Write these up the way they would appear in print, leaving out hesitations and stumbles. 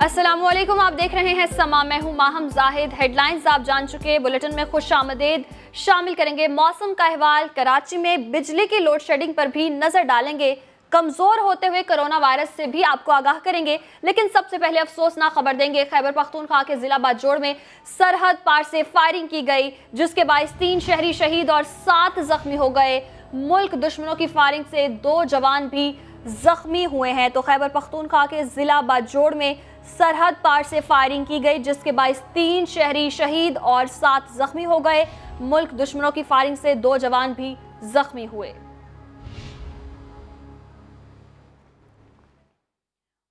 अस्सलामुअलैकुम, आप देख रहे हैं समा। मैं हूं माहम जाहिद। हेडलाइंस आप जान चुके। बुलेटिन में खुशामदीद शामिल करेंगे मौसम का अहवाल, कराची में बिजली की लोड शेडिंग पर भी नजर डालेंगे, कमजोर होते हुए कोरोना वायरस से भी आपको आगाह करेंगे। लेकिन सबसे पहले अफसोसनाक खबर देंगे। खैबर पख्तूनख्वा के जिला बाजोड़ में सरहद पार से फायरिंग की गई, जिसके बायस 3 शहरी शहीद और 7 जख्मी हो गए। मुल्क दुश्मनों की फायरिंग से 2 जवान भी जख्मी हुए हैं। तो खैबर पख्तूनख्वा के जिला बाजोड़ में सरहद पार से फायरिंग की गई, जिसके बायस 3 शहरी शहीद और 7 जख्मी हो गए। मुल्क दुश्मनों की फायरिंग से 2 जवान भी जख्मी हुए।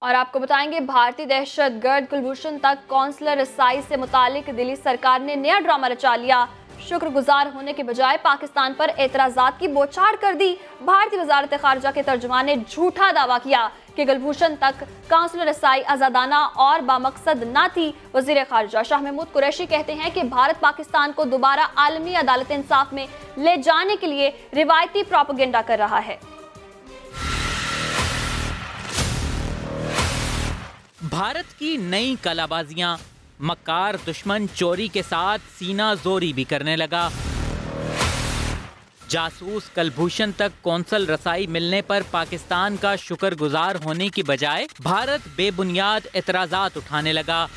और आपको बताएंगे, भारतीय दहशतगर्द कुलभूषण तक कौंसलर रसाई से मुतालिक दिल्ली सरकार ने नया ड्रामा रचा लिया। शुक्रगुजार होने के बजाय पाकिस्तान पर एतराजात की बौछार कर दी। भारतीय वजारत खारजा के तर्जुमान ने झूठा दावा किया कि कुलभूषण तक काउंसलर रसाई आजादाना और बामकसद न थी। वजीर खारजा शाह महमूद कुरैशी कहते हैं कि भारत पाकिस्तान को दोबारा आलमी अदालत इंसाफ में ले जाने के लिए रिवायती प्रोपेगेंडा कर रहा है। भारत की नई कलाबाजियां, मक्कार दुश्मन चोरी के साथ सीना जोरी भी करने लगा। जासूस कुलभूषण तक कौंसल रसाई मिलने पर पाकिस्तान का शुक्रगुजार होने की बजाय भारत बेबुनियाद एतराजात उठाने लगा।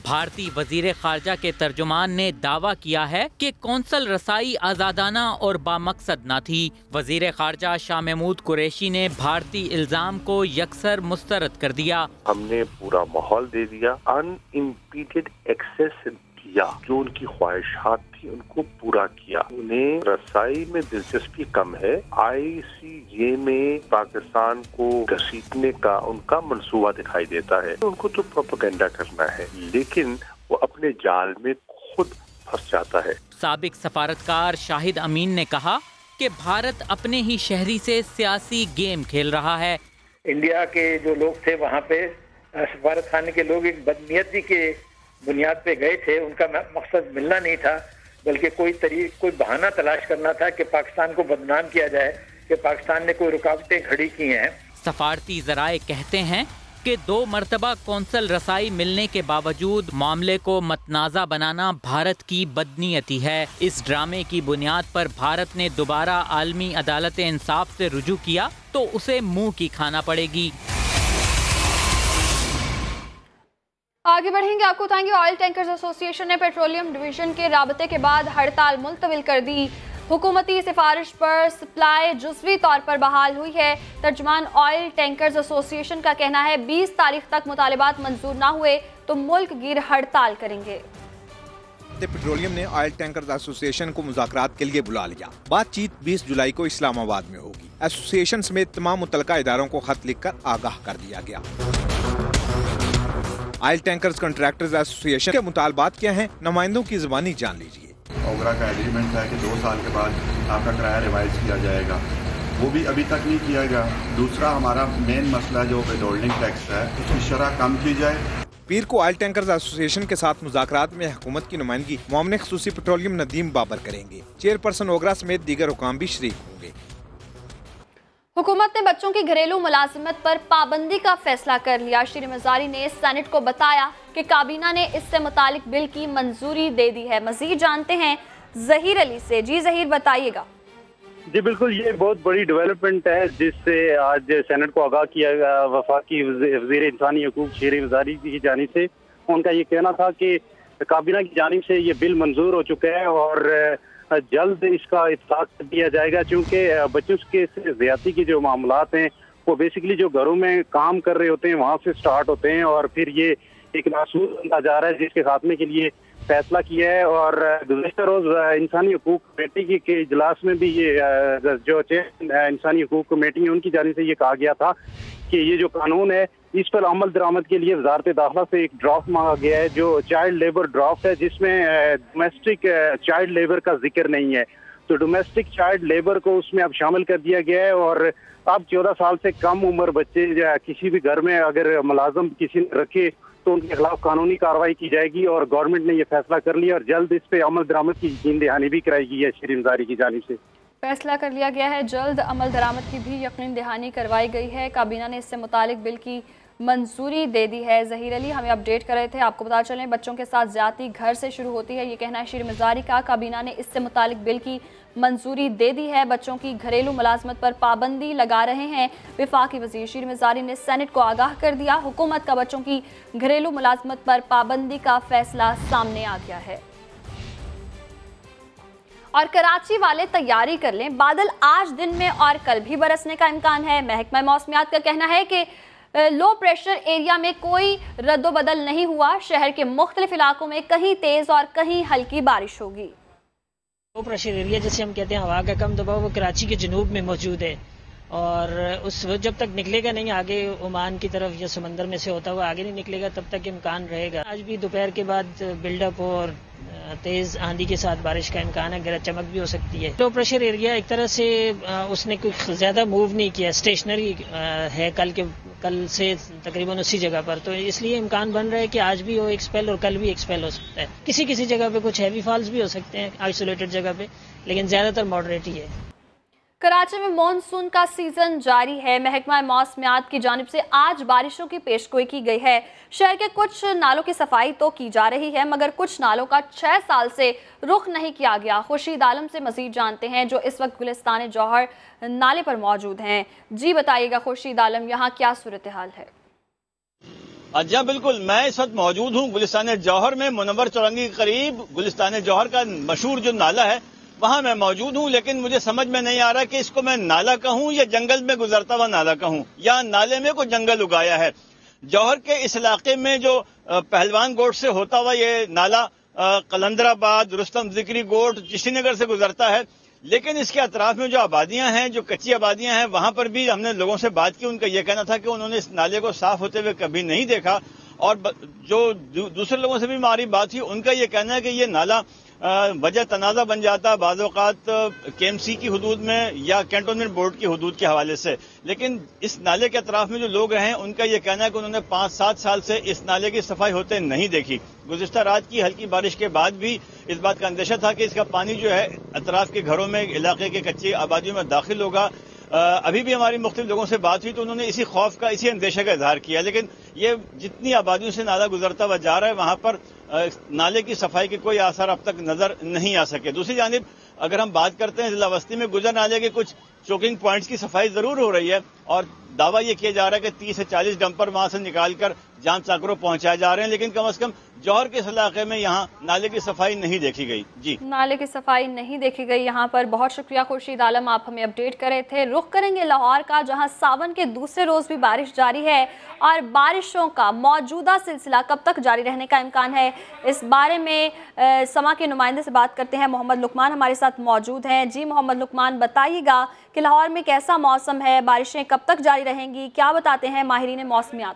भारतीय वजीर खारजा के तर्जुमान ने दावा किया है कि कौंसल रसाई आजादाना और बामकसद न थी। वजीर खारजा शाह महमूद कुरैशी ने भारतीय इल्जाम को यकसर मुस्तरद कर दिया। हमने पूरा माहौल दे दिया, अनइम्पीडेड एक्सेस दिया, जो उनकी ख्वाहिशात थी उनको पूरा किया। उन्हें रसाई में दिलचस्पी कम है। ICJ में पाकिस्तान को घसीटने का उनका मंसूबा दिखाई देता है। उनको तो प्रोपेगेंडा करना है, लेकिन वो अपने जाल में खुद फंस जाता है। साबिक सफारतकार शाहिद अमीन ने कहा कि भारत अपने ही शहरी से सियासी गेम खेल रहा है। इंडिया के जो लोग थे वहाँ पे सफारत खाने के लोग एक बदनीयती के बुनियाद पे गए थे। उनका मकसद मिलना नहीं था, बल्कि कोई बहाना तलाश करना था कि पाकिस्तान को बदनाम किया जाए कि पाकिस्तान ने कोई रुकावटें खड़ी की हैं। सफारती जराए कहते हैं कि 2 मरतबा कौंसल रसाई मिलने के बावजूद मामले को मतनाज़ा बनाना भारत की बदनीयती है। इस ड्रामे की बुनियाद पर भारत ने दोबारा आलमी अदालत इंसाफ से रुजू किया तो उसे मुंह की खाना पड़ेगी। आगे बढ़ेंगे, आपको बताएंगे ऑयल टैंकर्स एसोसिएशन ने पेट्रोलियम डिवीजन के राबते के बाद हड़ताल मुलतविल कर दी। हुकूमती सिफारिश पर सप्लाई जुज़वी तौर पर बहाल हुई है। तर्जुमान ऑयल टैंकर्स एसोसिएशन का कहना है 20 तारीख तक मुतालिबात मंजूर ना हुए तो मुल्क गिर हड़ताल करेंगे। पेट्रोलियम ने ऑयल टैंकर्स एसोसिएशन को मुज़ाकरात के लिए बुला लिया। बातचीत 20 जुलाई को इस्लामाबाद में होगी। एसोसिएशन समेत तमाम मुतल्लिका इदारों को खत लिखकर आगाह कर दिया गया। ऑयल टैंकर्स कॉन्ट्रैक्टर्स एसोसिएशन के मुतालबात क्या हैं, नुमाइंदों की ज़बानी जान लीजिए। ओगरा का एग्रीमेंट है कि 2 साल के बाद आपका किराया रिवाइज किया जाएगा, वो भी अभी तक नहीं किया गया। दूसरा हमारा मेन मसला जो विदहोल्डिंग टैक्स है, उसकी शरह कम की जाए। पीर को ऑयल टैंकर्स एसोसिएशन के साथ मुज़ाकरात में हुकूमत की नुमाइंदगी मुआविन ख़ुसूसी पेट्रोलियम नदीम बाबर करेंगे। चेयरपर्सन ओगरा समेत दीगर हुकाम भी शरीक होंगे। हुकूमत ने बच्चों की घरेलू मुलाजिमत पर पाबंदी का फैसला कर लिया। श्री मजारी ने सेनेट को बताया कि काबीना ने इससे मुतालिक बिल की मंजूरी दे दी है। मजीद जानते हैं जहीर अली से। जी जहीर, बताइएगा। जी बिल्कुल, ये बहुत बड़ी डेवलपमेंट है जिससे आज सेनेट को आगाह किया गया। वफाकी वज़ीर इंसानी हकूक शेर वज़ारी की जानिब से उनका ये कहना था कि काबीना की जानिब से ये बिल मंजूर हो चुका है और जल्द इसका इत्तफाक कर दिया जाएगा, क्योंकि बच्चों के ज़्यादती के जो मामलात हैं वो बेसिकली जो घरों में काम कर रहे होते हैं वहाँ से स्टार्ट होते हैं और फिर ये एक नासूर बनता जा रहा है, जिसके खात्मे के लिए फैसला किया है। और गुज़श्ता रोज़ इंसानी हकूक कमेटी के इजलास में भी ये जो इंसानी हकूक कमेटी है उनकी जानिब से ये कहा गया था कि ये जो कानून है इस पर अमल दरामद के लिए वजारत दाखिला से एक ड्राफ्ट मांगा गया है, जो चाइल्ड लेबर ड्राफ्ट है, जिसमें डोमेस्टिक चाइल्ड लेबर का जिक्र नहीं है। तो डोमेस्टिक चाइल्ड लेबर को उसमें अब शामिल कर दिया गया है और अब 14 साल से कम उम्र बच्चे किसी भी घर में अगर मुलाजम किसी ने रखे तो उनके खिलाफ कानूनी कार्रवाई की जाएगी। और गवर्नमेंट ने यह फैसला कर लिया और जल्द इस पे अमल दरामद की यकीन दहानी भी कराई गई है। शरीम जारी की जानिब से फैसला कर लिया गया है, जल्द अमल दरामद की भी यकीन दहानी करवाई गई है। काबीना ने इससे मुतालिक बिल की मंजूरी दे दी है। जहीर अली हमें अपडेट कर रहे थे। आपको बता चलें, बच्चों के साथ ज्यादती घर से शुरू होती है, ये कहना है शीर मिजारी का। काबीना ने इससे मुतालिक बिल की मंजूरी दे दी है। बच्चों की घरेलू मुलाजमत पर पाबंदी लगा रहे हैं। वफाकी वजीर शीर मिजारी ने सेनेट को आगाह कर दिया। हुकूमत का बच्चों की घरेलू मुलाजमत पर पाबंदी का फैसला सामने आ गया है। और कराची वाले तैयारी कर लें, बादल आज दिन में और कल भी बरसने का इम्कान है। महकमा मौसमियात का कहना है कि लो प्रेशर एरिया में कोई रद्दोबदल नहीं हुआ। शहर के मुख्तलिफ इलाकों में कहीं तेज और कहीं हल्की बारिश होगी। लो प्रेशर एरिया जिसे हम कहते हैं, हवा का कम दबाव, वो कराची के जनूब में मौजूद है और उस जब तक निकलेगा नहीं आगे ओमान की तरफ या समंदर में से होता हुआ आगे नहीं निकलेगा तब तक इम्कान रहेगा। आज भी दोपहर के बाद बिल्डअप और तेज आंधी के साथ बारिश का इम्कान है, गरज चमक भी हो सकती है। लो प्रेशर एरिया एक तरह से उसने कुछ ज्यादा मूव नहीं किया, स्टेशनरी है कल से तकरीबन उसी जगह पर, तो इसलिए इम्कान बन रहा है कि आज भी हो एक स्पेल और कल भी एक स्पेल हो सकता है। किसी किसी जगह पे कुछ हैवी फॉल्स भी हो सकते हैं आइसोलेटेड जगह पे, लेकिन ज्यादातर मॉडरेट ही है। कराची में मॉनसून का सीजन जारी है। महकमा मौसमियात की जानिब से आज बारिशों की पेशगोई की गई है। शहर के कुछ नालों की सफाई तो की जा रही है, मगर कुछ नालों का 6 साल से रुख नहीं किया गया। खुर्शीद आलम से मजीद जानते हैं, जो इस वक्त गुलिस्तान जौहर नाले पर मौजूद हैं। जी बताइएगा खुर्शीद आलम, यहाँ क्या सूरत हाल है? अच्छा बिल्कुल, मैं इस वक्त मौजूद हूँ गुलिस्तान जौहर में, मुनव्वर चौरंगी के करीब। गुलिस्तान जौहर का मशहूर जो नाला है वहां मैं मौजूद हूं, लेकिन मुझे समझ में नहीं आ रहा कि इसको मैं नाला कहूं या जंगल में गुजरता हुआ नाला कहूं, या नाले में कोई जंगल उगाया है। जौहर के इस इलाके में जो पहलवान गोट से होता हुआ ये नाला कलंदराबाद, रुस्तम जिक्री गोट, चिश्तीनगर से गुजरता है, लेकिन इसके अतराफ में जो आबादियां हैं, जो कच्ची आबादियां हैं, वहां पर भी हमने लोगों से बात की। उनका यह कहना था कि उन्होंने इस नाले को साफ होते हुए कभी नहीं देखा, और जो दूसरे लोगों से भी हमारी बात हुई, उनका यह कहना है कि ये नाला वजह तनाज़ा बन जाता है बाज़ औक़ात KMC की हदूद में या कैंटोनमेंट बोर्ड की हदूद के हवाले से। लेकिन इस नाले के अतराफ में जो लोग हैं उनका यह कहना है कि उन्होंने 5-7 साल से इस नाले की सफाई होते नहीं देखी। गुज़िश्ता रात की हल्की बारिश के बाद भी इस बात का अंदेशा था कि इसका पानी जो है अतराफ के घरों में, इलाके के कच्ची आबादियों में दाखिल होगा। अभी भी हमारी मुख्तलिफ लोगों से बात हुई तो उन्होंने इसी खौफ का, इसी अंदेशे का इजहार किया। लेकिन ये जितनी आबादियों से नाला गुजरता हुआ जा रहा है, वहां पर नाले की सफाई के कोई आसार अब तक नजर नहीं आ सके। दूसरी जानिब अगर हम बात करते हैं जिला बस्ती में गुजर नाले के कुछ चोकिंग पॉइंट्स की सफाई जरूर हो रही है, और दावा यह किया जा रहा है कि 30 से 40 डंपर वहां से निकालकर जाम चाकरों पहुंचाए जा रहे हैं, लेकिन कम से कम जौहर के इस इलाके में यहाँ नाले की सफाई नहीं देखी गई। जी, नाले की सफाई नहीं देखी गई यहाँ पर। बहुत शुक्रिया खुर्शीद आलम, आप हमें अपडेट कर रहे थे। रुख करेंगे लाहौर का, जहाँ सावन के दूसरे रोज भी बारिश जारी है, और बारिशों का मौजूदा सिलसिला कब तक जारी रहने का इम्कान है, इस बारे में समा के नुमाइंदे से बात करते हैं। मोहम्मद लुकमान हमारे साथ मौजूद हैं। जी मोहम्मद लुकमान, बताइएगा कि लाहौर में कैसा मौसम है, बारिशें कब तक जारी रहेंगी, क्या बताते हैं माहिरीन मौसमियात?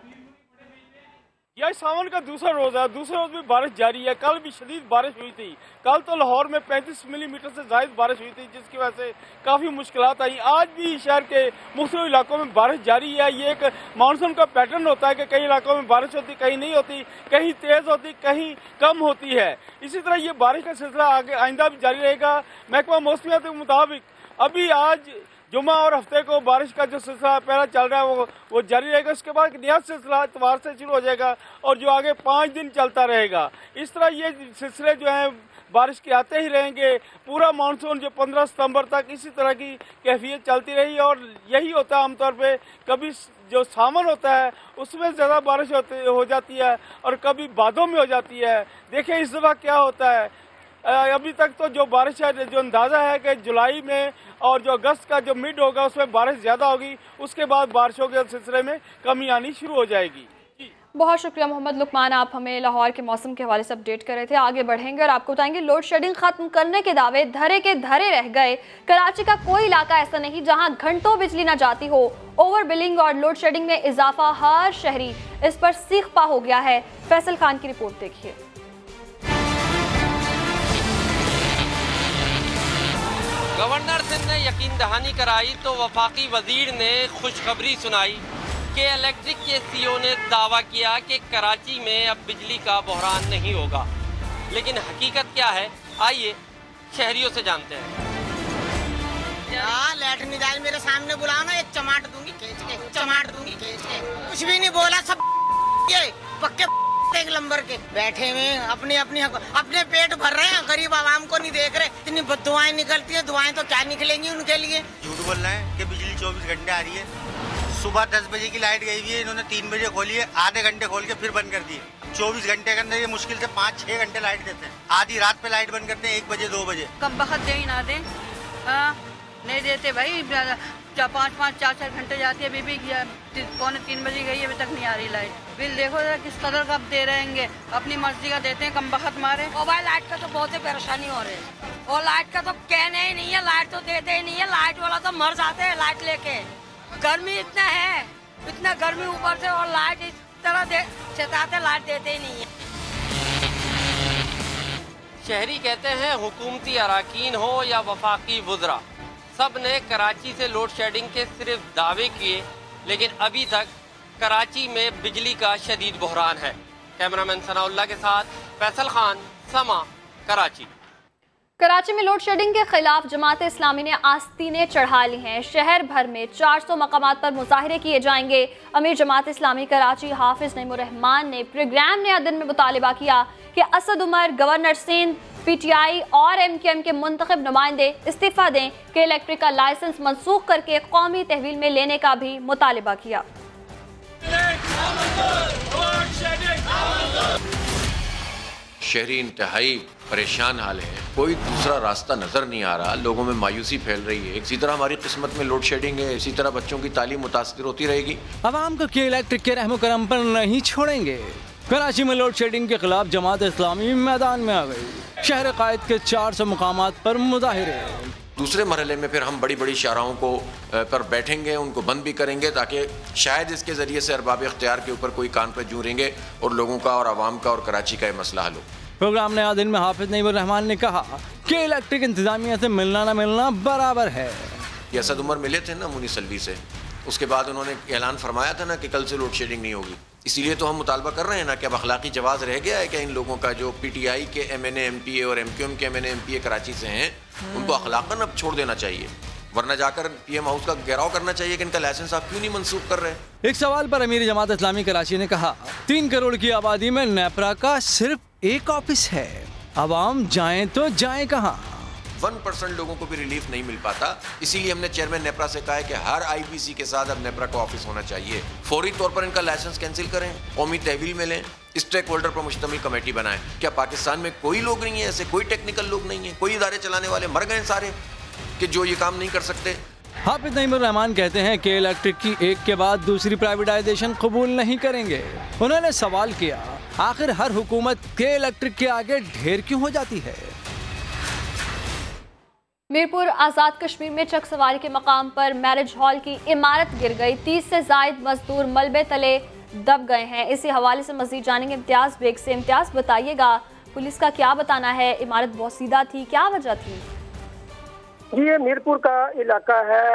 यह सावन का दूसरा रोज है, दूसरे रोज भी बारिश जारी है। कल भी शदीद बारिश हुई थी। कल तो लाहौर में 35 मिलीमीटर से ज्यादा बारिश हुई थी, जिसकी वजह से काफी मुश्किलात आई। आज भी शहर के मुख्तलिफ इलाकों में बारिश जारी है। ये एक मानसून का पैटर्न होता है कि कई इलाकों में बारिश होती, कहीं नहीं होती, कहीं तेज होती, कहीं कम होती है। इसी तरह ये बारिश का सिलसिला आगे आइंदा भी जारी रहेगा। महकमा मौसमियात के मुताबिक अभी आज जुमा और हफ्ते को बारिश का जो सिलसिला पहला चल रहा है वो जारी रहेगा। उसके बाद नया सिलसिला इतवार से शुरू हो जाएगा और जो आगे 5 दिन चलता रहेगा। इस तरह ये सिलसिले जो हैं बारिश के आते ही रहेंगे। पूरा मानसून जो 15 सितंबर तक इसी तरह की कैफियत चलती रही, और यही होता है आमतौर पे। कभी जो सावन होता है उसमें ज़्यादा बारिश हो जाती है और कभी बादों में हो जाती है। देखिए इस दफ़ा क्या होता है। अभी तक तो जो बारिश है, जो अंदाज़ा है कि जुलाई में और जो अगस्त का जो मिड होगा उसमें बारिश ज़्यादा होगी, उसके बाद बारिशों के सिलसिले में कमी आनी शुरू हो जाएगी। बहुत शुक्रिया मोहम्मद लुकमान, आप हमें लाहौर के मौसम के हवाले से अपडेट कर रहे थे। आगे बढ़ेंगे और आपको बताएंगे लोड शेडिंग खत्म करने के दावे धरे के धरे रह गए। कराची का कोई इलाका ऐसा नहीं जहां घंटों बिजली न जाती हो। ओवर बिलिंग और लोड शेडिंग में इजाफा, हर शहरी इस पर सीख पा हो गया है। फैसल खान की रिपोर्ट देखिए। गवर्नर सिंह ने यकीन दहानी कराई तो वफाकी वजीर ने खुशखबरी सुनाई कि इलेक्ट्रिक के CEO ने दावा किया कि कराची में अब बिजली का बहरान नहीं होगा। लेकिन हकीकत क्या है, आइए शहरियों से जानते हैं। लाइट नहीं जाए मेरे सामने बुलाओ ना, एक चमाट दूंगी, खींच के चमाट दूंगी। दूंगी। कुछ भी नहीं बोला, सब ये पक्के एक नंबर के बैठे हुए अपने पेट भर रहे हैं, गरीब आवाम को नहीं देख रहे। इतनी दुआएं निकलती है, दुआएं तो क्या निकलेंगी उनके लिए। झूठ बोल रहे हैं कि बिजली 24 घंटे आ रही है। सुबह 10 बजे की लाइट गई हुई है, इन्होंने 3 बजे खोली है, आधे घंटे खोल के फिर बंद कर दी है। 24 घंटे के अंदर ये मुश्किल से 5-6 घंटे लाइट देते हैं। आधी रात पे लाइट बंद करते हैं, 1 बजे 2 बजे। कब वक्त दे ही ना दें, नहीं देते भाई। 5-5 4-4 घंटे जाती है, बीबी 2:45 बजे गई है, अभी तक नहीं आ रही लाइट। बिल देखो जरा किस कदर कब दे रहेंगे, अपनी मर्जी का देते हैं, कम वक्त मारे। मोबाइल लाइट का तो बहुत ही परेशानी हो रही है, और लाइट का तो कहने ही नहीं है, लाइट तो देते ही नहीं है। लाइट वाला तो मर जाते हैं लाइट लेके। गर्मी इतना है, इतना गर्मी ऊपर से, और लाइट इस तरह चेताते, लाइट देते ही नहीं है। शहरी कहते हैं हुकूमती अराकीन हो या वफाकी वुज़रा, सब ने कराची से लोड शेडिंग के सिर्फ दावे किए, लेकिन अभी तक कराची में बिजली का शदीद बहरान है। कैमरामैन सनाउल्लाह के साथ फैसल खान, समा, कराची। कराची में लोड शेडिंग के खिलाफ जमात इस्लामी ने आस्तीनें चढ़ा ली हैं। शहर भर में 400 मकामात पर मुजाहिरे किए जाएंगे। अमीर जमात इस्लामी कराची हाफिज नईमुर रहमान ने प्रोग्राम नया दिन में मुतालिबा किया कि असद उमर, गवर्नर सिंध, PTI और MQM के मुंतखब नुमाइंदे इस्तीफा दें कि इलेक्ट्रिक का लाइसेंस मनसूख करके कौमी तहवील में लेने का भी मुतालिबा किया। शहरी इंतहाई परेशान हाल है, कोई दूसरा रास्ता नजर नहीं आ रहा, लोगों में मायूसी फैल रही है। इसी तरह हमारी किस्मत में लोड शेडिंग है, इसी तरह बच्चों की तालीम मुतासिर होती रहेगी। आवाम को के इलेक्ट्रिक के रहमो करम पर नहीं छोड़ेंगे। कराची में लोड शेडिंग के खिलाफ जमात इस्लामी मैदान में आ गई। शहर कायद के 400 मुकामात पर मुजाहिरे। दूसरे मरहले में फिर हम बड़ी बड़ी शाहराहों को पर बैठेंगे, उनको बंद भी करेंगे ताकि शायद इसके ज़रिए से अरबाब इख्तियार के ऊपर कोई कान पर जू रेंगे और लोगों का और आवाम का और कराची का ये मसला हल हो। प्रोग्राम नया दिन में हाफिज नईमुर रहमान ने कहा कि इलेक्ट्रिक इंतजामिया से मिलना न मिलना बराबर है। ये असद उमर मिले थे ना मुनिसलवी से, उसके बाद उन्होंने ऐलान फरमाया था ना कि कल से लोड शेडिंग नहीं होगी। इसीलिए तो हम मुतालबा कर रहे हैं ना कि अब अखलाकी जवाज़ रह गया है कि इन लोगों का जो PTI के MNA MPA और MQM के MNA MPA कराची से हैं, उनको अखलाकन अब छोड़ देना चाहिए, वरना जाकर PM हाउस का घेराव करना चाहिए कि इनका लाइसेंस आप क्यों नहीं मंसूख कर रहे। एक सवाल पर अमीर जमात इस्लामी कराची ने कहा 3 करोड़ की आबादी में नेपरा का सिर्फ एक ऑफिस है, अवाम जाएं तो जाएं कहाँ। 1% लोगों को भी रिलीफ नहीं मिल पाता। इसीलिए हमने चेयरमैन नेपरा से कहा है कि हर IBC के साथ अब नेपरा का ऑफिस होना चाहिए। फौरी तौर पर इनका लाइसेंस कैंसिल करें, कौमी तहवील में लें, स्टेक होल्डर पर मुश्तमिल कमेटी बनाएं। क्या पाकिस्तान में कोई लोग नहीं है ऐसे, कोई टेक्निकल लोग नहीं है, कोई इदारे चलाने वाले मर गए सारे कि जो ये काम नहीं कर सकते। हाफिज नईमुर रहमान कहते हैं कि इलेक्ट्रिक की एक के बाद दूसरी प्राइवेटाइजेशन कबूल नहीं करेंगे। उन्होंने सवाल किया आखिर हर हुकूमत के इलेक्ट्रिक के आगे ढेर क्यों हो जाती है। मीरपुर आज़ाद कश्मीर में ट्रक सवारी के मकाम पर मैरिज हॉल की इमारत गिर गई। 30 से जायद मजदूर मलबे तले दब गए हैं। इसी हवाले से मजीद जानेंगे इम्तियाज बेग से। इम्तियाज, बताइएगा पुलिस का क्या बताना है, इमारत बहुत सीधा थी, क्या वजह थी? ये मीरपुर का इलाका है,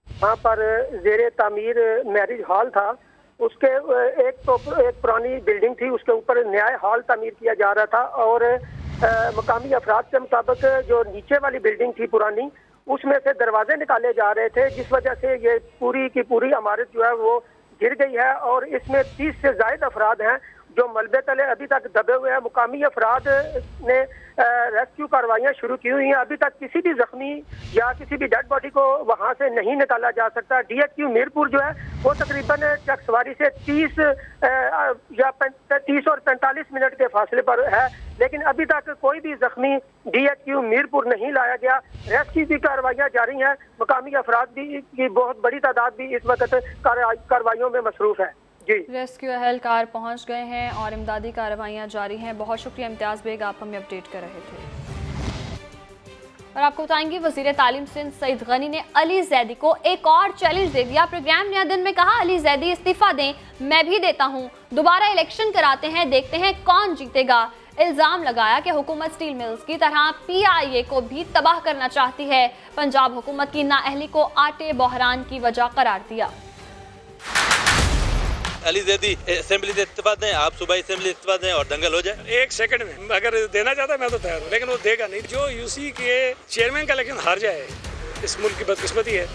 वहाँ पर जेरे तामीर मैरिज हॉल था। उसके एक पुरानी बिल्डिंग थी, उसके ऊपर नया हॉल तामीर किया जा रहा था और मकामी अफराद के मुताबिक जो नीचे वाली बिल्डिंग थी पुरानी, उसमें से दरवाजे निकाले जा रहे थे, जिस वजह से ये पूरी की पूरी इमारत जो है वो गिर गई है और इसमें 30 से ज्यादा अफराद हैं जो मलबे तले अभी तक दबे हुए हैं। मुकामी अफराद ने रेस्क्यू कार्रवाइयाँ शुरू की हुई हैं। अभी तक किसी भी जख्मी या किसी भी डेड बॉडी को वहाँ से नहीं निकाला जा सकता। DHQ मीरपुर जो है वो तकरीबन ट्रक सवारी से 30 और 45 मिनट के फासले पर है, लेकिन अभी तक कोई भी जख्मी DHQ मीरपुर नहीं लाया गया। रेस्क्यू की कार्रवाइयाँ जारी हैं। मुकामी अफराद भी की बहुत बड़ी तादाद भी इस वक्त कार्रवाइयों में मसरूफ है। रेस्क्यू एहलकार पहुंच गए हैं और इमदादी कार्रवाइयां जारी हैं। बहुत शुक्रिया इम्तियाज बेग, आप हमें अपडेट कर रहे थे। और आपको बताएंगे वजीर तालीम सिंध सईद गनी ने अली जैदी को एक और चैलेंज दे दिया। प्रोग्राम नया दिन में कहा अली जैदी इस्तीफा दें, मैं भी देता हूं, दोबारा इलेक्शन कराते हैं, देखते हैं कौन जीतेगा। इल्जाम लगाया कि हुकूमत स्टील मिल्स की तरह PIA को भी तबाह करना चाहती है। पंजाब हुकूमत की नाअहली को आटे बहरान की वजह करार दिया। अली जैदी असेंबली से इस्तीफा दें, आप सुबह असेंबली इस्तीफा दें और दंगल हो जाए। 1 सेकंड में अगर देना चाहता है मैं तो तैयार हूँ, लेकिन वो देगा नहीं। जो UC के चेयरमैन का इलेक्शन हार जाए, इस मुल्क की बदकिस्मती है।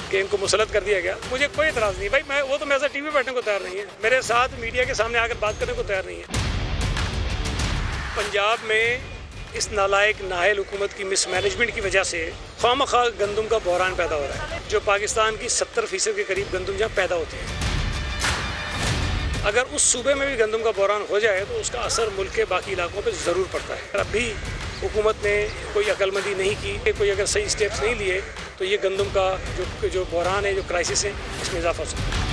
कि इनको मुसलत कर दिया गया, मुझे कोई एतराज़ नहीं भाई, मैं वो तो मेरे साथ टीवी बैठने को तैयार नहीं है, मेरे साथ मीडिया के सामने आकर बात करने को तैयार नहीं है। पंजाब में इस नालायक नाहल हुकूमत की मिसमैनेजमेंट की वजह से खामखा गंदम का बहरान पैदा हो रहा है, जो पाकिस्तान की 70% के करीब गंदम जहाँ पैदा होती है। अगर उस सूबे में भी गंदम का बहरान हो जाए तो उसका असर मुल्क के बाकी इलाकों पर ज़रूर पड़ता है। अब भी हुकूमत ने कोई अक्लमंदी नहीं की, कोई अगर सही स्टेप्स नहीं लिए तो ये गंदम का जो बहरान है, जो क्राइसिस है, इसमें इजाफा हो सकता है।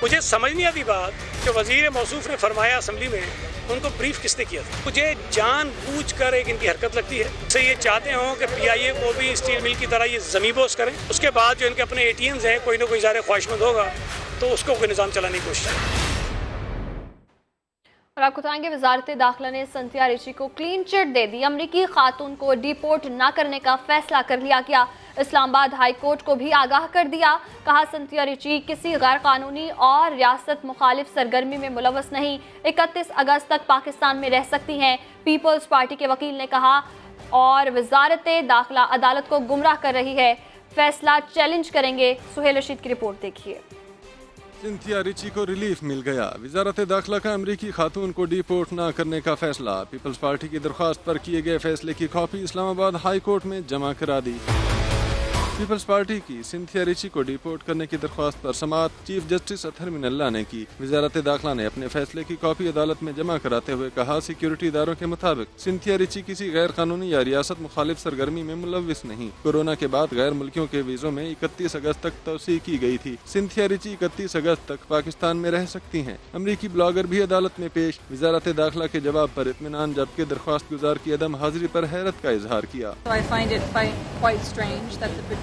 मुझे समझ नहीं आती बात जो वज़ीर मौसूफ ने फरमाया असम्बली में, उनको ब्रीफ किसने किया था? मुझे जानबूझकर एक इनकी हरकत लगती है, से ये चाहते हों कि PIA को भी स्टील मिल की तरह ये ज़मीबोस करें, उसके बाद जो इनके अपने ATMs हैं, कोई ना कोई ज़ाहिर ख्वाहिशमंद होगा तो उसको कोई निज़ाम चलाने की कोशिश है। और आपको बताएंगे वजारत दाखिला ने संथिया रिची को क्लीन चिट दे दी। अमरीकी खातून को डिपोर्ट न करने का फैसला कर लिया गया। इस्लामाबाद हाई कोर्ट को भी आगाह कर दिया। कहा संथिया रिची किसी गैर कानूनी और रियासत मुखालिफ सरगर्मी में मुलव्वस नहीं, 31 अगस्त तक पाकिस्तान में रह सकती हैं, पीपल्स पार्टी के वकील ने कहा। और वजारत दाखिला अदालत को गुमराह कर रही है, फैसला चैलेंज करेंगे। सुहेल रशीद की रिपोर्ट देखिए। सिंथिया रिची को रिलीफ मिल गया। वजारत दाखिला का अमरीकी खातून को डिपोर्ट न करने का फैसला। पीपल्स पार्टी की दरख्वास्त पर किए गए फैसले की कॉपी इस्लामाबाद हाई कोर्ट में जमा करा दी। पीपल्स पार्टी की सिंथिया रिची को डिपोर्ट करने की दरख्वास्त पर समाअत चीफ जस्टिस अतहर मिनल्ला ने की। वजारत दाखिला ने अपने फैसले की कॉपी अदालत में जमा कराते हुए कहा, सिक्योरिटी इदारों के मुताबिक सिंथिया रिची किसी गैर कानूनी या रियासत मुखालिफ सरगर्मी में मुलव्विस नहीं। कोरोना के बाद गैर मुल्कियों के वीजों में 31 अगस्त तक तौसीह की गई थी। सिंथिया रिची 31 अगस्त तक पाकिस्तान में रह सकती हैं। अमरीकी ब्लॉगर भी अदालत में पेश। वजारत दाखिला के जवाब पर इत्मीनान, जबकि दरख्वास्त गुजार की अदम हाजिरी पर हैरत का इजहार किया।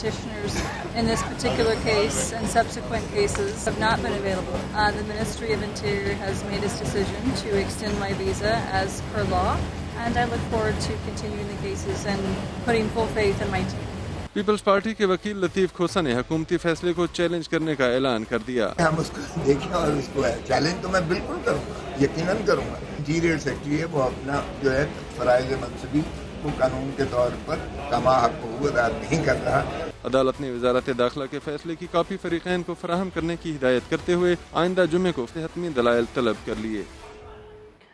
Petitioners in this particular case and subsequent cases have not been available. The Ministry of Interior has made its decision to extend my visa as per law, and I look forward to continuing the cases and putting full faith in my team. Peoples Party के वकील लतीफ खोसा ने हुकूमती फैसले को challenge करने का ऐलान कर दिया। हम उसको देखें और उसको चैलेंज तो मैं बिल्कुल करूँगा, यकीनन करूँगा। इंटीरियर सेक्रेटरी है, वो अपना जो है फराइज मनसबी वो कानून के तौर पर कमा हक अदा नहीं कर रहा। अदालत ने वजारत दाखिला के फैसले की कॉपी फरीकैन को फराहम करने की हिदायत करते हुए आइंदा जुमे को हतमी दलाइल तलब कर लिए।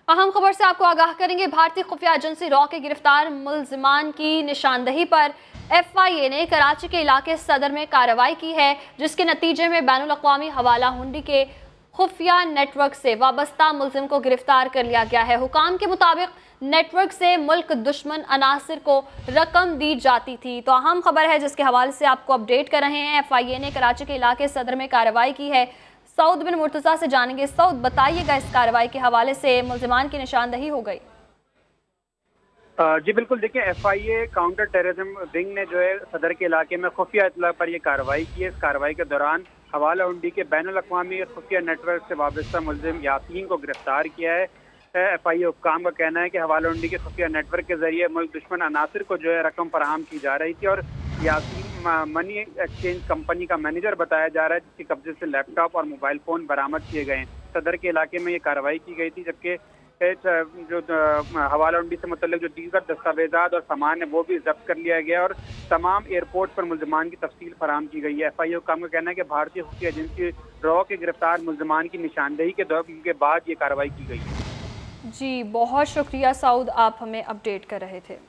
अहम खबर से आपको आगाह करेंगे। भारतीय खुफिया एजेंसी रॉ के गिरफ्तार मुलजिमान की निशानदही पर FIA ने कराची के इलाके सदर में कार्रवाई की है, जिसके नतीजे में बैनुल अक़वामी हवाला हुंडी के खुफिया नेटवर्क से वाबस्ता मुलजिम को गिरफ्तार कर लिया गया है। हुकाम के मुताबिक नेटवर्क से मुल्क दुश्मन अनासिर को रकम दी जाती थी। तो अहम खबर है जिसके हवाले से आपको अपडेट कर रहे हैं। FIA ने कराची के इलाके सदर में कार्रवाई की है। सऊद बिन मुर्तज़ा से जानेंगे। सऊद, बताइएगा इस कार्रवाई के हवाले से मुलजिमान की निशानदही हो गई। जी बिल्कुल, देखिए FIA काउंटर टेररिज्म विंग ने जो है सदर के इलाके में खुफिया इतला पर यह कार्रवाई की है। इस कार्रवाई के दौरान हवाला हुंडी के बैनुल अक़वामी खुफिया नेटवर्क से वाबस्ता मुलजिम यासीन को गिरफ्तार किया है। FIA हुक्काम का कहना है कि हवाला हुंडी के खुफिया नेटवर्क के जरिए मुल्क दुश्मन अनासिर को जो है रकम फराहम की जा रही थी और यासीन मनी एक्सचेंज कंपनी का मैनेजर बताया जा रहा है, जिसके कब्जे से लैपटॉप और मोबाइल फ़ोन बरामद किए गए हैं। सदर के इलाके में ये कार्रवाई की गई थी, जबकि जो हवाला हुंडी से मुतल्लिक जो दीगर दस्तावेजात और सामान है वो भी जब्त कर लिया गया और तमाम एयरपोर्ट पर मुलजमान की तफसील फराहम की गई है। FIA हुक्काम का कहना है कि भारतीय खुफिया एजेंसी रॉ के गिरफ्तार मुलजमान की निशानदेही के बाद ये कार्रवाई की गई है। जी बहुत शुक्रिया सऊद, आप हमें अपडेट कर रहे थे।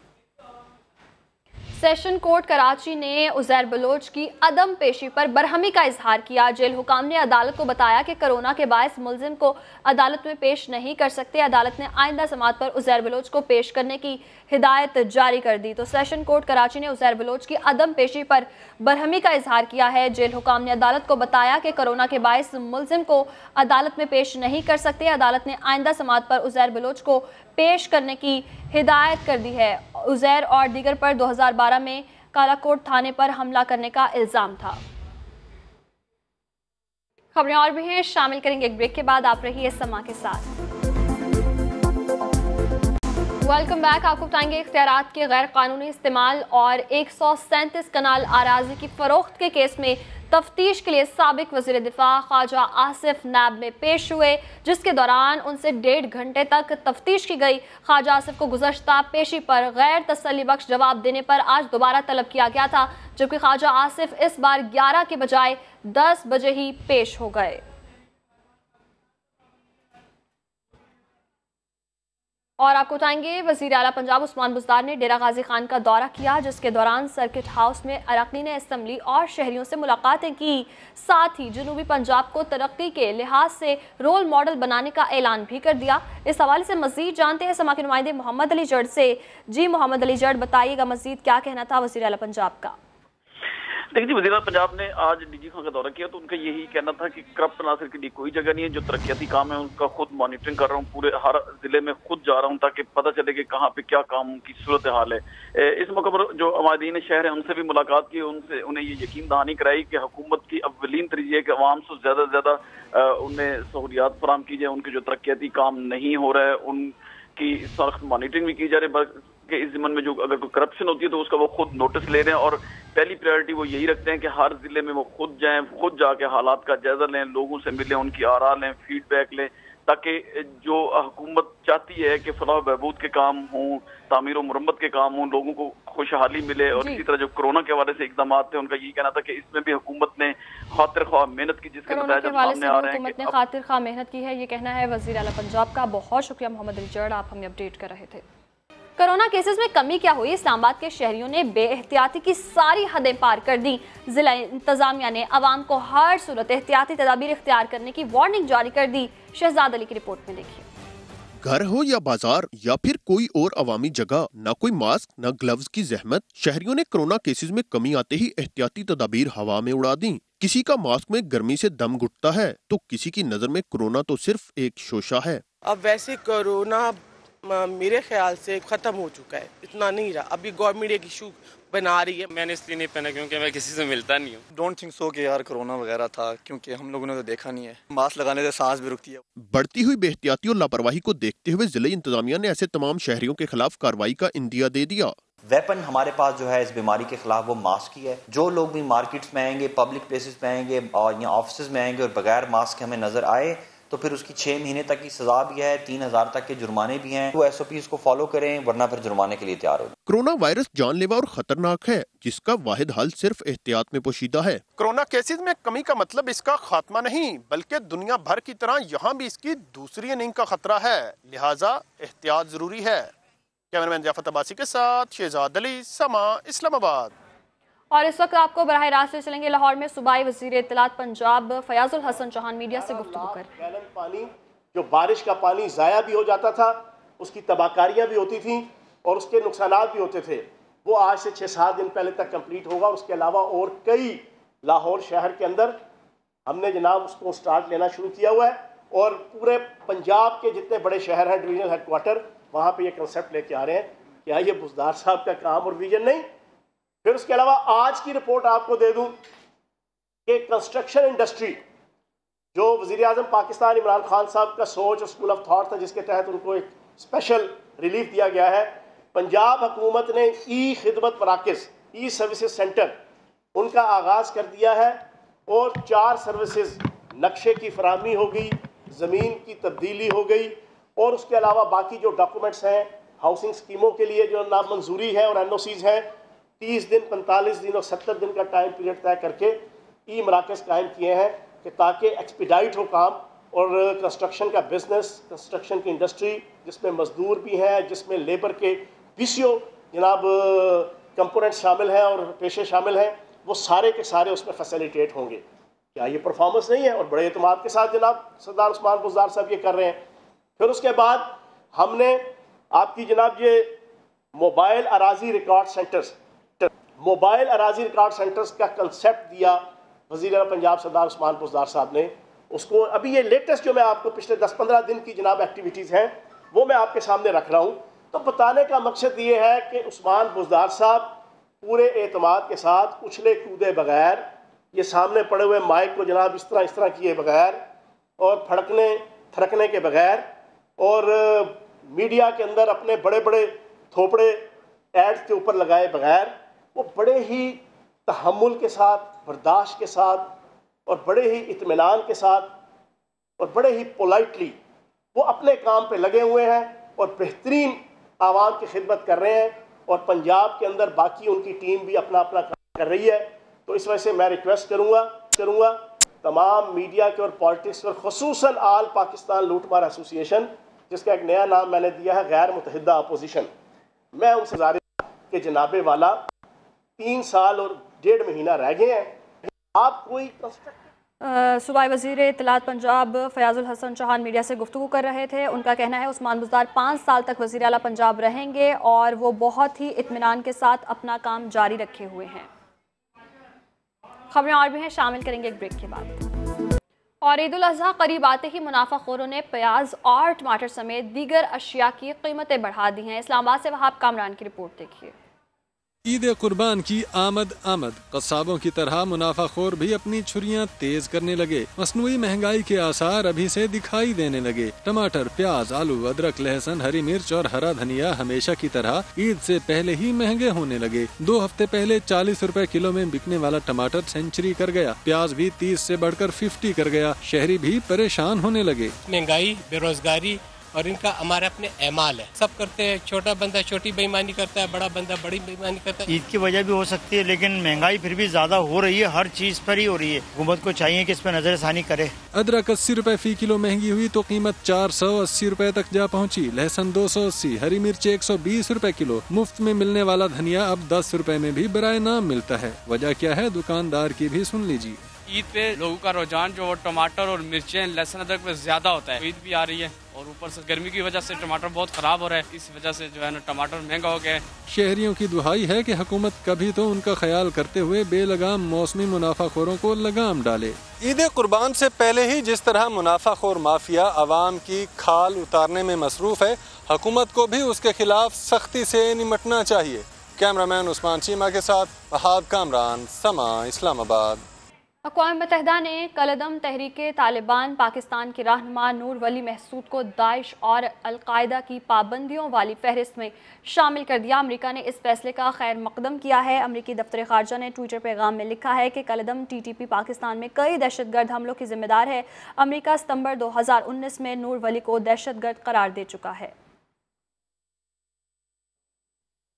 सेशन कोर्ट कराची ने उज़ैर बलोच की अदम पेशी पर बरहमी का इजहार किया। जेल हुकाम ने अदालत को बताया कि कोरोना के बायस मुलजिम को अदालत में पेश नहीं कर सकते। अदालत ने आइंदा समात पर उज़ैर बलोच को पेश करने की हिदायत जारी कर दी। तो सेशन कोर्ट कराची ने उज़ैर बलोच की अदम पेशी पर बरहमी का इजहार किया है। जेल हुकाम ने अदालत को बताया कि कोरोना के बायस मुलजिम को अदालत में पेश नहीं कर सकते। अदालत ने आइंदा समात पर उज़ैर बलोच को पेश करने की हिदायत कर दी है। उज़ैर और दीगर पर 2012 में कालाकोट थाने पर हमला करने का इल्ज़ाम था। खबरें और भी हैं, शामिल करेंगे एक ब्रेक के बाद। आप रहिए समा के साथ। Welcome back. आपको बताएंगे इख्तियारात के गैर कानूनी इस्तेमाल और 137 कनाल आराजी की फरोख्त के केस में तफ्तीश के लिए साबिक वज़ीर दिफा ख्वाजा आसिफ नैब में पेश हुए, जिसके दौरान उनसे 1.5 घंटे तक तफ्तीश की गई। ख्वाजा आसिफ को गुज़श्ता पेशी पर गैर तसल्ली बख्श जवाब देने पर आज दोबारा तलब किया गया था, जबकि ख्वाजा आसिफ इस बार 11 के बजाय 10 बजे ही पेश हो गए। और आपको बताएंगे, वज़ीर आला पंजाब उस्मान बुज़दार ने डेरा गाजी खान का दौरा किया, जिसके दौरान सर्किट हाउस में अरकानीन असम्बली और शहरियों से मुलाकातें की। साथ ही जनूबी पंजाब को तरक्की के लिहाज से रोल मॉडल बनाने का ऐलान भी कर दिया। इस हवाले से मज़ीद जानते हैं समा के नुमाइंदे मोहम्मद अली जड़ से। जी मोहम्मद अली जड़, बताइएगा मज़ीद क्या कहना था वज़ीर आला पंजाब का? देखिए जी, वज़ीर पंजाब ने आज डीजी खान का दौरा किया तो उनका यही कहना था कि करप्ट नासिर के लिए कोई जगह नहीं है। जो तरक्याती काम है उनका खुद मॉनिटरिंग कर रहा हूँ, पूरे हर जिले में खुद जा रहा हूँ ताकि पता चले कि कहाँ पे क्या काम की सूरत हाल है। इस मौके पर जो अमादीन शहर है उनसे भी मुलाकात की, उन्हें ये यकीन दहानी कराई कि हुकूमत की अव्वलीन तरजीह है कि आवाम से ज़्यादा से ज़्यादा उन्हें सहूलियात फराम की जाए। उनके जो तरक्याती काम नहीं हो रहा है उनकी सख्त मॉनिटरिंग भी की जा रही है कि इस ज़िम्मन में जो अगर कोई करप्शन होती है तो उसका वो खुद नोटिस ले रहे हैं। और पहली प्रायोरिटी वो यही रखते हैं कि हर जिले में वो खुद जाएं, खुद जाके हालात का जायजा लें, लोगों से मिलें, उनकी आरा लें, फीडबैक लें, ताकि जो हुकूमत चाहती है कि फलाह बहबूद के काम हों, तामीर व मुरम्मत के काम हों, लोगों को खुशहाली मिले। और इसी तरह जो कोरोना के हवाले से इकदाम थे उनका यही कहना था कि इसमें भी हुकूमत ने खातिर ख्वाह मेहनत की, जिसके नतीजे सामने आ रहे हैं। हुकूमत ने खातिर ख्वाह मेहनत की है, ये कहना है वज़ीर आला पंजाब का। बहुत शुक्रिया मोहम्मद अली जड़, आप हमें अपडेट कर रहे थे। कोरोना केसेस में कमी क्या हुई? इस्लामाबाद के शहरियों ने बेएहतियाती की सारी हदें पार कर दी। जिला इंतजामिया ने अवाम को हर सूरत एहतियाती तदाबीर इख्तियार करने की वार्निंग जारी कर दी। शहजाद अली की रिपोर्ट में देखिए। घर हो या बाजार या फिर कोई और अवामी जगह, न कोई मास्क न ग्लव्स की जहमत। शहरियों ने कोरोना केसेस में कमी आते ही एहतियाती तदाबीर हवा में उड़ा दी। किसी का मास्क में गर्मी से दम घुटता है तो किसी की नजर में कोरोना तो सिर्फ एक शोशा है। अब वैसे कोरोना मेरे ख्याल से खत्म हो चुका है, इतना नहीं रहा। अभी गवर्नमेंट एक इशू बना रही है। मैंने इसलिए नहीं पहना क्योंकि मैं किसी से मिलता नहीं हूँ। डोंट थिंक सो कि यार कोरोना वगैरह था, क्योंकि हम लोगों ने तो देखा नहीं है। मास्क लगाने से सांस भी रुकती है। बढ़ती हुई बेहतियाती और लापरवाही को देखते हुए जिला इंतजामिया ने ऐसे तमाम शहरियों के खिलाफ कार्रवाई का इंदिया दे दिया। वेपन हमारे पास जो है इस बीमारी के खिलाफ वो मास्क ही है। जो लोग भी मार्केट्स में आएंगे, पब्लिक प्लेसेस में आएंगे और या ऑफिस में आएंगे और बगैर मास्क हमें नजर आए तो फिर उसकी 6 महीने तक की सजा भी है, 3000 तक के जुर्माने भी हैं। तो SOPs को फॉलो करें वरना फिर जुर्माने के लिए तैयार हो। कोरोना वायरस जानलेवा और खतरनाक है, जिसका वाहिद हल सिर्फ एहतियात में पोशीदा है। कोरोना केसेस में कमी का मतलब इसका खात्मा नहीं, बल्कि दुनिया भर की तरह यहाँ भी इसकी दूसरी इनिंग का खतरा है, लिहाजा एहतियात जरूरी है। कैमरामैन ज़ियाफत अब्बासी के साथ शहजाद अली, समा, इस्लामाबाद। और इस वक्त आपको बराह रास्त से चलेंगे लाहौर में सूबाई वज़ीर इत्तलात पंजाब फयाजुल हसन चौहान मीडिया से गुफ्तगू कर। गैलन पानी जो बारिश का पानी ज़ाया भी हो जाता था, उसकी तबाहकारियाँ भी होती थी और उसके नुकसानात भी होते थे, वो आज से 6-7 दिन पहले तक कंप्लीट होगा। उसके अलावा और कई लाहौर शहर के अंदर हमने जनाब उसको स्टार्ट लेना शुरू किया हुआ है और पूरे पंजाब के जितने बड़े शहर हैं, डिवीजनल हेडक्वार्टर, वहाँ पर ये कंसेप्ट लेके आ रहे हैं। क्या ये बुज़दार साहब का काम और विजन नहीं? फिर उसके अलावा आज की रिपोर्ट आपको दे दूं कि कंस्ट्रक्शन इंडस्ट्री जो वज़ीर आज़म पाकिस्तान इमरान खान साहब का सोच और स्कूल ऑफ थॉट था, जिसके तहत उनको एक स्पेशल रिलीफ दिया गया है, पंजाब हुकूमत ने ई खिदमत मराकज़, ई सर्विसेज सेंटर उनका आगाज़ कर दिया है और 4 सर्विसेज नक्शे की फराहमी हो गई, ज़मीन की तब्दीली हो गई और उसके अलावा बाकी जो डॉक्यूमेंट्स हैं हाउसिंग स्कीमों के लिए जो नामंजूरी है और NOCs हैं, 30 दिन, 45 दिन और 70 दिन का टाइम पीरियड तय करके ई मराकज़ कायम किए हैं कि ताकि एक्सपीडाइट हो काम। और कंस्ट्रक्शन का बिजनेस, कंस्ट्रक्शन की इंडस्ट्री जिसमें मजदूर भी हैं, जिसमें लेबर के PCO जनाब कंपोनेंट्स शामिल हैं और पेशे शामिल हैं, वो सारे के सारे उसमें फैसिलिटेट होंगे। क्या ये परफॉर्मेंस नहीं है? और बड़े एतमाद के साथ जनाब सरदार उस्मान बुज़दार साहब ये कर रहे हैं। फिर उसके बाद हमने आपकी जनाब ये मोबाइल अराजी रिकॉर्ड सेंटर्स, मोबाइल अराजी रिकॉर्ड सेंटर्स का कंसेप्ट दिया वज़ीर पंजाब सरदार उस्मान बुज़दार साहब ने। उसको अभी ये लेटेस्ट जो मैं आपको पिछले 10-15 दिन की जनाब एक्टिविटीज़ हैं वो मैं आपके सामने रख रहा हूँ। तो बताने का मकसद ये है कि उस्मान बुज़दार साहब पूरे एतमाद के साथ उछले कूदे बगैर, ये सामने पड़े हुए माइक को जनाब इस तरह किए बगैर और फड़कने थड़कने के बगैर और मीडिया के अंदर अपने बड़े बड़े थोपड़े एड्स के ऊपर लगाए बगैर, वो बड़े ही तहम्मुल के साथ, बर्दाश्त के साथ और बड़े ही इत्मीनान के साथ और बड़े ही पोलाइटली वो अपने काम पे लगे हुए हैं और बेहतरीन आवाम की खिदमत कर रहे हैं और पंजाब के अंदर बाकी उनकी टीम भी अपना अपना काम कर रही है। तो इस वजह से मैं रिक्वेस्ट करूँगा तमाम मीडिया के और पॉलिटिक्स पर, खुसूसन आल पाकिस्तान लूटमार एसोसिएशन, जिसका एक नया नाम मैंने दिया है गैर मुतहिदा अपोजिशन, मैं उनसे गुजारिश कि जनाबे वाला 3 साल और 1.5 महीना रह गए हैं, आप कोई सूबाई वज़ीर इत्तलात पंजाब फयाजुल हसन चौहान मीडिया से गुफ्तगू कर रहे थे। उनका कहना है उस्मान बुज़दार 5 साल तक वज़ीर आला पंजाब रहेंगे और वो बहुत ही इत्मीनान के साथ अपना काम जारी रखे हुए हैं। खबरें और भी हैं, शामिल करेंगे एक ब्रेक के बाद। और ईद उल अज़हा करीब आते ही मुनाफाखोरों ने प्याज और टमाटर समेत दीगर अशिया की कीमतें बढ़ा दी हैं। इस्लामाबाद से वहाब कामरान की रिपोर्ट देखिए। ईद कुर्बान की आमद कस्साबों की तरह मुनाफाखोर भी अपनी छुरियां तेज करने लगे। मसनूई महंगाई के आसार अभी से दिखाई देने लगे। टमाटर, प्याज, आलू, अदरक, लहसुन, हरी मिर्च और हरा धनिया हमेशा की तरह ईद से पहले ही महंगे होने लगे। 2 हफ्ते पहले 40 रुपए किलो में बिकने वाला टमाटर सेंचुरी कर गया। प्याज भी 30 से बढ़कर 50 कर गया। शहरी भी परेशान होने लगे। महंगाई, बेरोजगारी और इनका हमारे अपने एमाल है, सब करते हैं। छोटा बंदा छोटी बेईमानी करता है, बड़ा बंदा बड़ी बेईमानी करता है। ईद की वजह भी हो सकती है, लेकिन महंगाई फिर भी ज्यादा हो रही है, हर चीज पर ही हो रही है। हुकूमत को चाहिए कि इस पर नजरसानी करे। अदरक 80 रुपए फी किलो महंगी हुई तो कीमत 480 रुपए तक जा पहुंची। लहसुन 280, हरी मिर्च 120 रुपए किलो। मुफ्त में मिलने वाला धनिया अब 10 रुपए में भी बराए नाम मिलता है। वजह क्या है, दुकानदार की भी सुन लीजिए। ईद पे लोगों का रुझान जो टमाटर और मिर्चें, लहसुन, अदरक पे ज्यादा होता है। ईद भी आ रही है और ऊपर से गर्मी की वजह से टमाटर बहुत खराब हो रहा है, इस वजह से जो है ना टमाटर महंगा हो गया है। शहरियों की दुहाई है कि हुकूमत कभी तो उनका ख्याल करते हुए बेलगाम मौसमी मुनाफाखोरों को लगाम डाले। ईद कुर्बान से पहले ही जिस तरह मुनाफाखोर माफिया आवाम की खाल उतारने में मसरूफ है, हुकूमत को भी उसके खिलाफ सख्ती से निमटना चाहिए। कैमरामैन उस्मान चीमा के साथ वहाब कामरान, समा, इस्लामाबाद। अक़वाम मुत्तहिदा ने कलदम तहरीके तालिबान पाकिस्तान के रहनुमा नूर वली महसूद को दाइश और अलकायदा की पाबंदियों वाली फहरिस्त में शामिल कर दिया। अमेरिका ने इस फैसले का खैर मकदम किया है। अमेरिकी दफ्तर ख़ारजा ने ट्विटर पैगाम में लिखा है कि कलदम TTP पाकिस्तान में कई दहशतगर्द हमलों की जिम्मेदार है। अमेरिका सितंबर 2019 में नूर वली को दहशतगर्द करार दे चुका है।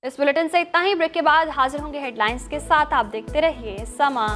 इस बुलेटिन से इतना ही। ब्रेक के बाद हाजिर होंगे हेडलाइंस के साथ। आप देखते रहिए समा।